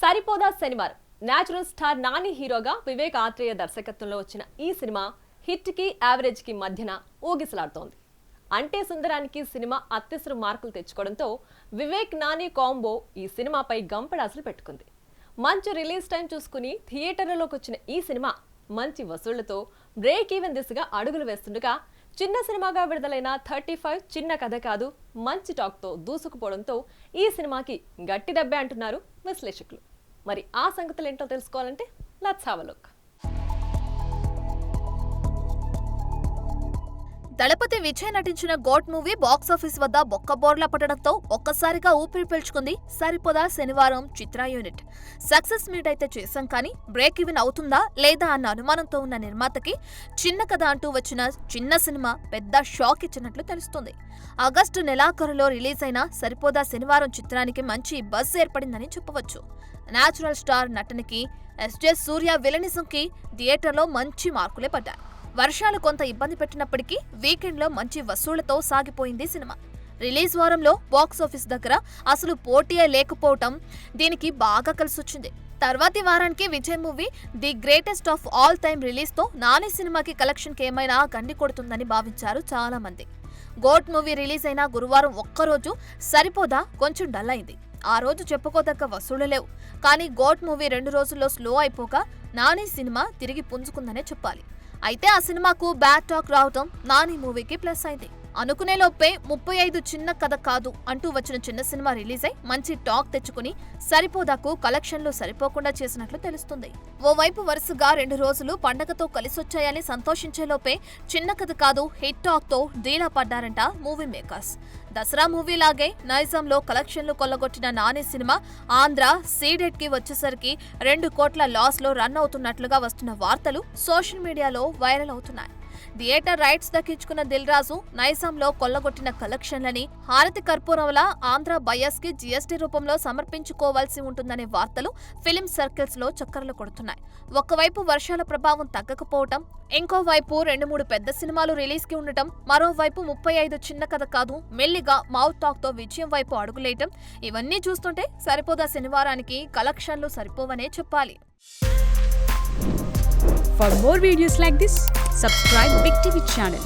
సరిపోదా శనివారం natural star Nani హీరోగా వివేక్ ఆత్రేయ దర్శకత్వంలో వచ్చిన ఈ సినిమా హిట్ కి యావరేజ్ కి మధ్యన ఊగిసలాడుతోంది. అంటే సుందరానికి సినిమా అత్యవసర మార్కులు తెచ్చుకోవడంతో వివేక్ నాని కాంబో ఈ సినిమాపై గంపడాసులు పెట్టుకుంది. మంచి రిలీజ్ టైం చూసుకుని థియేటర్లలోకి వచ్చిన ఈ సినిమా మంచి వసూళ్లతో బ్రేక్ ఈవెన్ దిశగా అడుగులు వేస్తుండగా చిన్న సినిమాగా విడుదలైన 35 చిన్న కథ కాదు మంచి టాక్తో దూసుకుపోవడంతో ఈ సినిమాకి గట్టి దెబ్బే అంటున్నారు విశ్లేషకులు. మరి ఆ సంగతులు ఏంటో తెలుసుకోవాలంటే లెట్స్ హావ్ ఎ లుక్. దళపతి విజయ్ నటించిన గోట్ మూవీ బాక్సాఫీస్ వద్ద బొక్కబోర్లా పడడంతో ఒక్కసారిగా ఊపిరి పీల్చుకుంది సరిపోదా శనివారం చిత్ర యూనిట్. సక్సెస్ మీట్ అయితే చేశాం కానీ బ్రేక్ ఈవెన్ అవుతుందా లేదా అన్న అనుమానంతో ఉన్న నిర్మాతకి చిన్న కథ అంటూ వచ్చిన చిన్న సినిమా పెద్ద షాక్ ఇచ్చినట్లు తెలుస్తుంది. ఆగస్టు నెలాఖరులో రిలీజ్ అయిన సరిపోదా శనివారం చిత్రానికి మంచి బజ్ ఏర్పడిందని చెప్పవచ్చు. నేచురల్ స్టార్ నటనకి ఎస్జే సూర్య విలనిజంకి థియేటర్లో మంచి మార్కులే పడ్డాయి. వర్షాలు కొంత ఇబ్బంది పెట్టినప్పటికీ వీకెండ్లో మంచి వసూళ్లతో సాగిపోయింది సినిమా. రిలీజ్ వారంలో బాక్సాఫీస్ దగ్గర అసలు పోటీయే లేకపోవటం దీనికి బాగా కలిసొచ్చింది. తర్వాతి వారానికి Vijay movie the greatest of all time రిలీజ్తో నాని సినిమాకి కలెక్షన్కి ఏమైనా గండి కొడుతుందని భావించారు చాలా మంది. గోట్ మూవీ రిలీజ్ అయిన గురువారం ఒక్కరోజు సరిపోదా కొంచెం డల్ అయింది. ఆ రోజు చెప్పుకోదగ్గ వసూళ్లు లేవు. కానీ గోట్ మూవీ 2 రోజుల్లో స్లో అయిపోక నాని సినిమా తిరిగి పుంజుకుందనే చెప్పాలి. అయితే ఆ సినిమాకు బ్యాడ్ టాక్ రావటం నాని మూవీకి ప్లస్ అయింది. అనుకునే లోపే 35 చిన్న కథ కాదు అంటూ వచ్చిన చిన్న సినిమా రిలీజ్ అయి మంచి టాక్ తెచ్చుకుని సరిపోదాకు కలెక్షన్లు సరిపోకుండా చేసినట్లు తెలుస్తుంది. ఓవైపు వరుసగా 2 రోజులు పండగతో కలిసొచ్చాయని సంతోషించే లోపే చిన్న కథ కాదు హిట్ టాక్ తో డీలా పడ్డారంట మూవీ మేకర్స్. దసరా మూవీలాగే నైజాంలో కలెక్షన్లు కొల్లగొట్టిన నాని సినిమా ఆంధ్ర సీడెట్ కి వచ్చేసరికి 2 కోట్ల లాస్ లో రన్ అవుతున్నట్లుగా వస్తున్న వార్తలు సోషల్ మీడియాలో వైరల్ అవుతున్నాయి. థియేటర్ రైట్స్ దక్కించుకున్న దిల్ రాజు నైజాంలో కొల్లగొట్టిన కలెక్షన్లని హారతి కర్పూరంలా ఆంధ్ర బయర్స్ కి జీఎస్టీ రూపంలో సమర్పించుకోవాల్సి ఉంటుందనే వార్తలు ఫిలిం సర్కిల్స్ లో చక్కర్లు కొడుతున్నాయి. ఒకవైపు వర్షాల ప్రభావం తగ్గకపోవటం, ఇంకోవైపు 2-3 పెద్ద సినిమాలు రిలీజ్ కి ఉండటం, మరోవైపు 35 చిన్న కథ కాదు మెల్లిగా మౌత్ టాక్ తో విజయం వైపు అడుగులేయటం, ఇవన్నీ చూస్తుంటే సరిపోదా శనివారానికి కలెక్షన్లు సరిపోవనే చెప్పాలి. For more videos like this, subscribe Big TV channel.